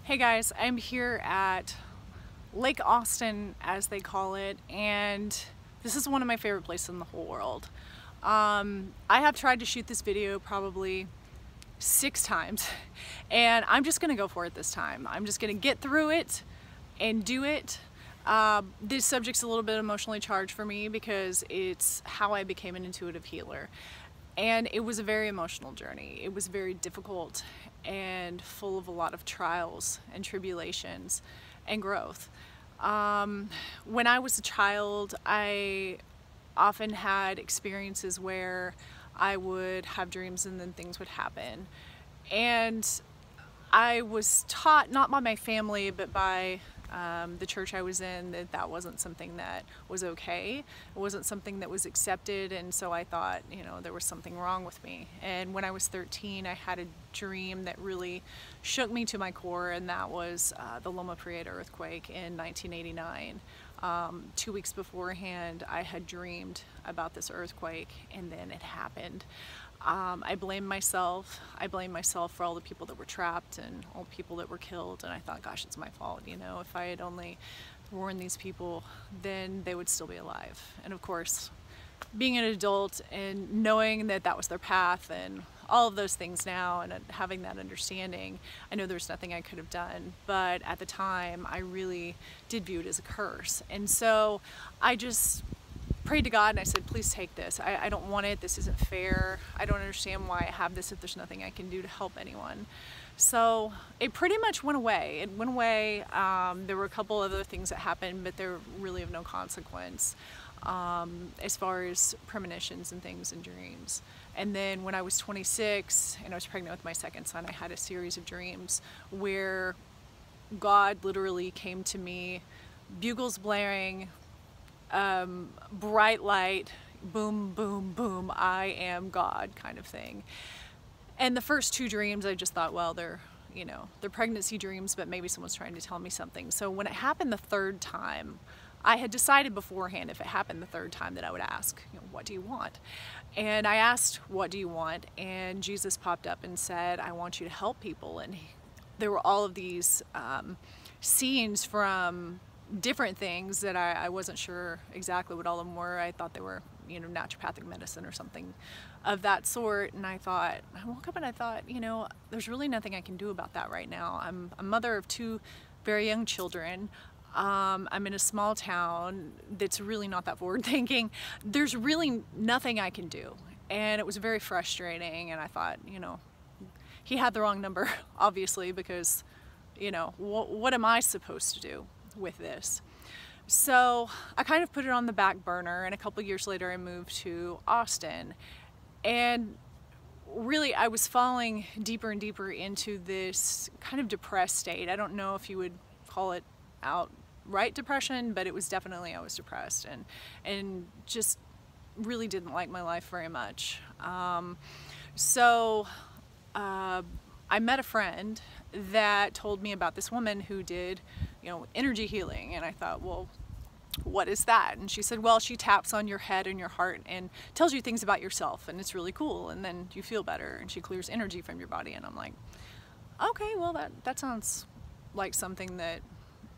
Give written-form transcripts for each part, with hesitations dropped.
Hey guys, I'm here at Lake Austin, as they call it, and this is one of my favorite places in the whole world. I have tried to shoot this video probably 6 times, and I'm just gonna go for it this time. I'm just gonna get through it and do it. This subject's a little bit emotionally charged for me because it's how I became an intuitive healer. And it was a very emotional journey. It was very difficult and full of a lot of trials and tribulations and growth. When I was a child, I often had experiences where I would have dreams and then things would happen. And I was taught, not by my family, but by the church I was in, that that wasn't something that was okay. It wasn't something that was accepted, and so I thought, there was something wrong with me. And when I was 13, I had a dream that really shook me to my core, and that was the Loma Prieta earthquake in 1989. 2 weeks beforehand, I had dreamed about this earthquake, and then it happened. I blamed myself. I blamed myself for all the people that were trapped and all the people that were killed, and I thought, gosh, it's my fault. If I had only warned these people, then they would still be alive. And of course, being an adult and knowing that that was their path and all of those things now, and having that understanding, I know there's nothing I could have done, but at the time I really did view it as a curse. And so I just prayed to God and I said, please take this. I don't want it. This isn't fair. I don't understand why I have this if there's nothing I can do to help anyone. So it pretty much went away. It went away. There were a couple other things that happened, but they're really of no consequence as far as premonitions and things and dreams. And then when I was 26 and I was pregnant with my second son, I had a series of dreams where God literally came to me, bugles blaring, bright light, boom, boom, boom, I am God kind of thing. And the first 2 dreams, I just thought, well, they're pregnancy dreams, but maybe someone's trying to tell me something. So when it happened the 3rd time, I had decided beforehand, if it happened the 3rd time, that I would ask, what do you want? And I asked, what do you want? And Jesus popped up and said, I want you to help people. And there were all of these scenes from different things that I wasn't sure exactly what all of them were. I thought they were, naturopathic medicine or something of that sort. And I woke up and I thought, there's really nothing I can do about that right now. I'm a mother of 2 very young children. I'm in a small town that's really not that forward thinking. There's really nothing I can do. And it was very frustrating. And I thought, he had the wrong number, obviously, because, what am I supposed to do with this? So I kind of put it on the back burner, and a couple years later I moved to Austin, and really I was falling deeper and deeper into this kind of depressed state. I don't know if you would call it outright depression, but it was definitely, I was depressed and just really didn't like my life very much. So I met a friend that told me about this woman who did energy healing, and I thought, well, what is that? And she said, well, she taps on your head and your heart and tells you things about yourself, and it's really cool, and then you feel better, and she clears energy from your body. And I'm like, okay, well, that sounds like something that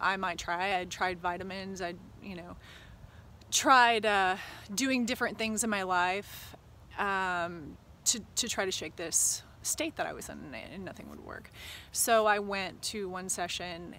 I might try. I'd tried vitamins, I'd tried doing different things in my life to try to shake this state that I was in, and nothing would work. So I went to one session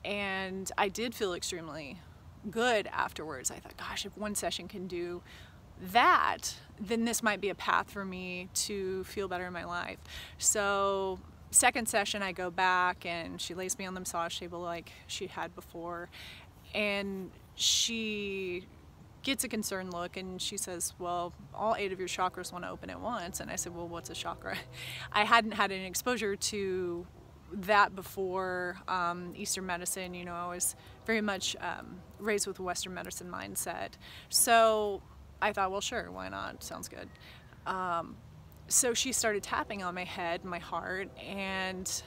and I did feel extremely good afterwards. I thought, gosh, if one session can do that, then this might be a path for me to feel better in my life. So 2nd session, I go back and she lays me on the massage table like she had before, and she gets a concerned look and she says, well, all 8 of your chakras want to open at once. And I said, well, what's a chakra? I hadn't had any exposure to that before Eastern medicine. I was very much raised with a Western medicine mindset. So I thought, well, sure, why not? Sounds good. So she started tapping on my head, my heart, and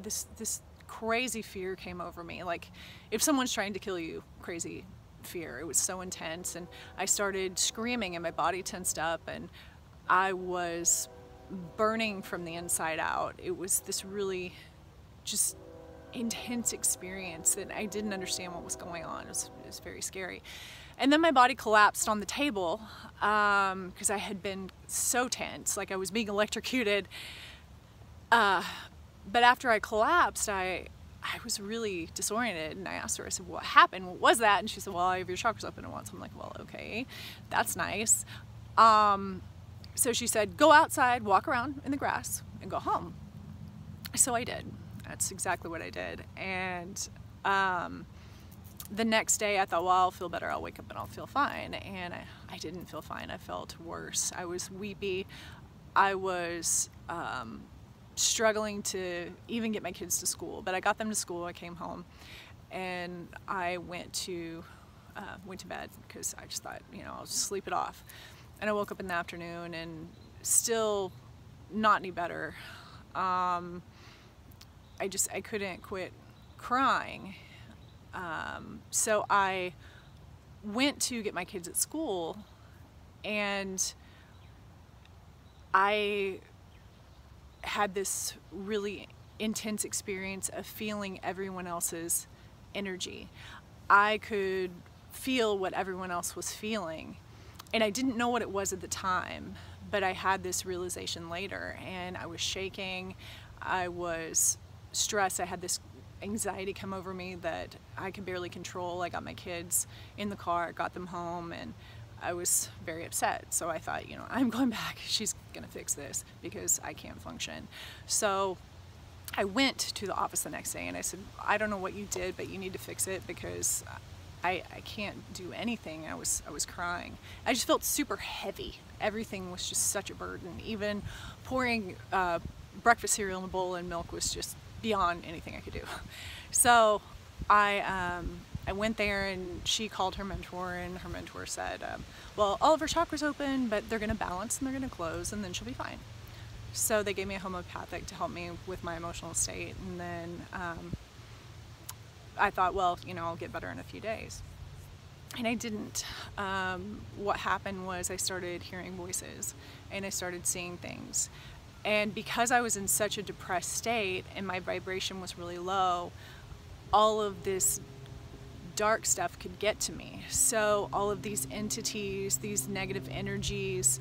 this crazy fear came over me. Like if someone's trying to kill you, crazy fear. It was so intense, and I started screaming and my body tensed up, and I was burning from the inside out. It was this really just intense experience that I didn't understand what was going on. It was very scary. And then my body collapsed on the table because I had been so tense, like I was being electrocuted. But after I collapsed, I was really disoriented, and I asked her, I said, what happened? What was that? And she said, well, I have your chakras open at once. I'm like, well, okay, that's nice. So she said, go outside, walk around in the grass, and go home. So I did. That's exactly what I did. And the next day I thought, well, I'll feel better. I'll wake up and I'll feel fine. And I didn't feel fine. I felt worse. I was weepy. I was struggling to even get my kids to school. But I got them to school. I came home and I went to bed because I just thought, I'll just sleep it off. And I woke up in the afternoon and still not any better. I couldn't quit crying. So I went to get my kids at school, and I had this really intense experience of feeling everyone else's energy. I could feel what everyone else was feeling, and I didn't know what it was at the time, but I had this realization later, and I was shaking, I was stressed, I had this anxiety come over me that I could barely control. I got my kids in the car, got them home, and I was very upset. So I thought, I'm going back. She's gonna fix this because I can't function. So I went to the office the next day and I said, I don't know what you did, but you need to fix it because I can't do anything. I was crying. I just felt super heavy. Everything was just such a burden. Even pouring breakfast cereal in a bowl and milk was just beyond anything I could do. So I went there, and she called her mentor, and her mentor said, well, all of her chakras open, but they're gonna balance and they're gonna close, and then she'll be fine. So they gave me a homeopathic to help me with my emotional state, and then I thought, well, I'll get better in a few days. And I didn't. What happened was I started hearing voices, and I started seeing things. And because I was in such a depressed state and my vibration was really low, all of this dark stuff could get to me. So all of these entities, these negative energies,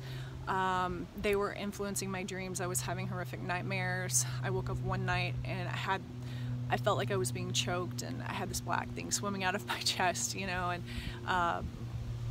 they were influencing my dreams. I was having horrific nightmares. I woke up one night and I felt like I was being choked, and I had this black thing swimming out of my chest, and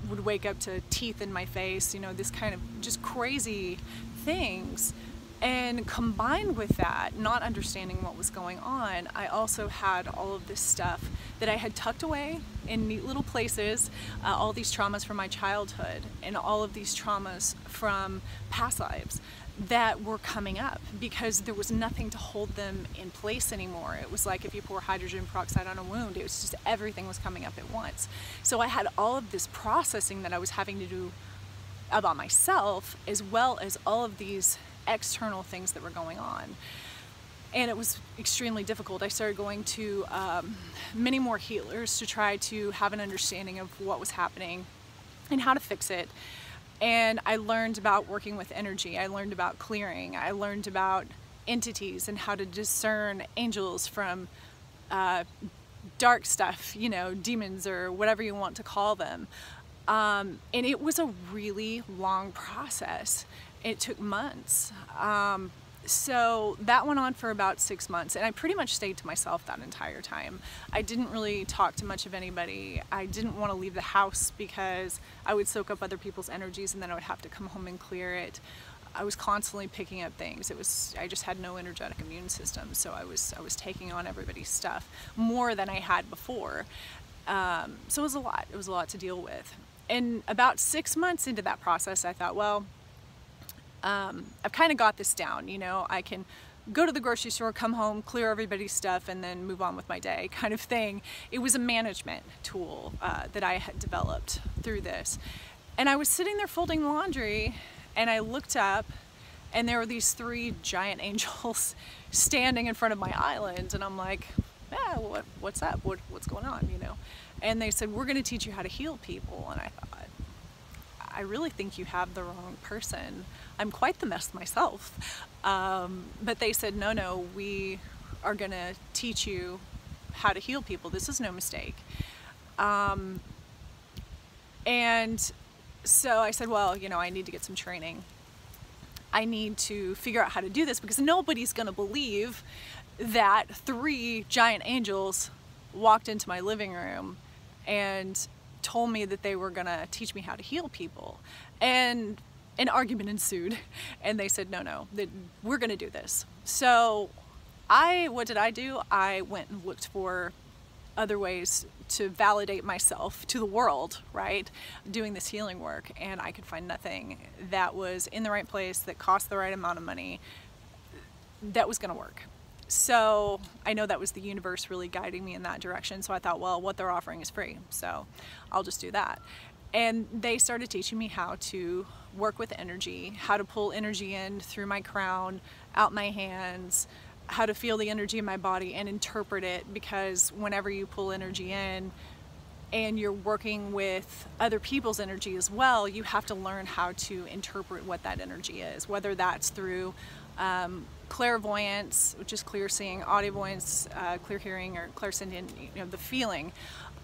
would wake up to teeth in my face, this kind of just crazy things. And combined with that, not understanding what was going on, I also had all of this stuff that I had tucked away in neat little places, all these traumas from my childhood and all of these traumas from past lives that were coming up because there was nothing to hold them in place anymore. It was like if you pour hydrogen peroxide on a wound, it was just everything was coming up at once. So I had all of this processing that I was having to do about myself, as well as all of these external things that were going on, and it was extremely difficult. I started going to many more healers to try to have an understanding of what was happening and how to fix it. And I learned about working with energy. I learned about clearing. I learned about entities and how to discern angels from dark stuff, demons or whatever you want to call them. And it was a really long process. It took months. So that went on for about 6 months, and I pretty much stayed to myself that entire time. I didn't really talk to much of anybody. I didn't want to leave the house because I would soak up other people's energies, and then I would have to come home and clear it. I was constantly picking up things. I just had no energetic immune system, so I was taking on everybody's stuff more than I had before. So it was a lot. It was a lot to deal with. And about 6 months into that process, I thought, well, I've kind of got this down, I can go to the grocery store, come home, clear everybody's stuff, and then move on with my day kind of thing. It was a management tool that I had developed through this. And I was sitting there folding laundry, and I looked up, and there were these 3 giant angels standing in front of my island, and I'm like, what's up? What's going on, And they said, we're going to teach you how to heal people. And I thought, I really think you have the wrong person. I'm quite the mess myself. But they said, no, we are gonna teach you how to heal people. This is no mistake. And so I said, well, you know, I need to get some training. I need to figure out how to do this, because nobody's going to believe that 3 giant angels walked into my living room and told me that they were going to teach me how to heal people. And an argument ensued, and they said, no, we're going to do this. So what did I do? I went and looked for other ways to validate myself to the world, right? Doing this healing work, and I could find nothing that was in the right place, that cost the right amount of money, that was going to work. So I know that was the universe really guiding me in that direction. So I thought, well, what they're offering is free, so I'll just do that. And they started teaching me how to work with energy, how to pull energy in through my crown, out my hands, how to feel the energy in my body and interpret it, because whenever you pull energy in and you're working with other people's energy as well, you have to learn how to interpret what that energy is, whether that's through clairvoyance, which is clear seeing, audiovoyance, clear hearing, or clairsentient, you know, the feeling.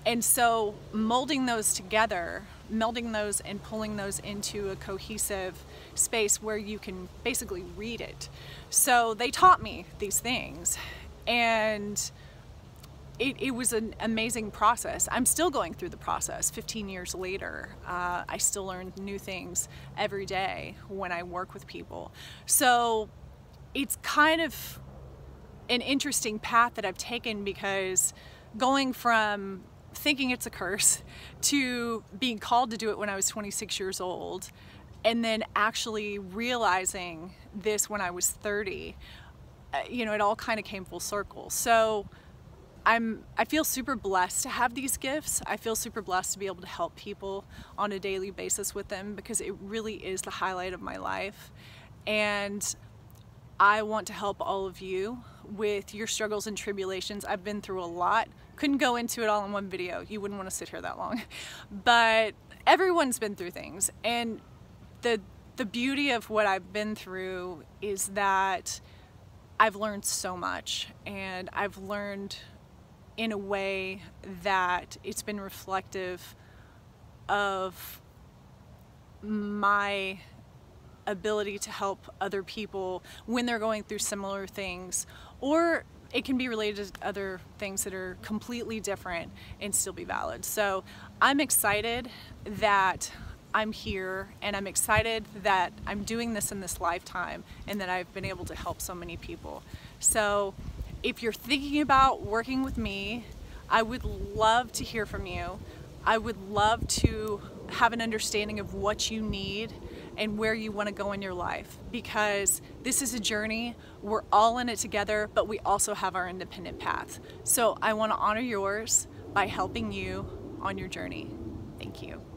And so molding those together, melding those and pulling those into a cohesive space where you can basically read it. So they taught me these things, and it was an amazing process. I'm still going through the process 15 years later. I still learn new things every day when I work with people. So it's kind of an interesting path that I've taken, because going from thinking it's a curse to being called to do it when I was 26 years old, and then actually realizing this when I was 30, you know, it all kind of came full circle. So I feel super blessed to have these gifts. I feel super blessed to be able to help people on a daily basis with them, because it really is the highlight of my life. And I want to help all of you with your struggles and tribulations. I've been through a lot. Couldn't go into it all in one video. You wouldn't want to sit here that long. But everyone's been through things. And the beauty of what I've been through is that I've learned so much, and I've learned in a way that it's been reflective of my ability to help other people when they're going through similar things, or it can be related to other things that are completely different and still be valid. So I'm excited that I'm here, and I'm excited that I'm doing this in this lifetime, and that I've been able to help so many people. So if you're thinking about working with me, I would love to hear from you. I would love to have an understanding of what you need and where you want to go in your life, because this is a journey. We're all in it together, but we also have our independent paths. So I want to honor yours by helping you on your journey. Thank you.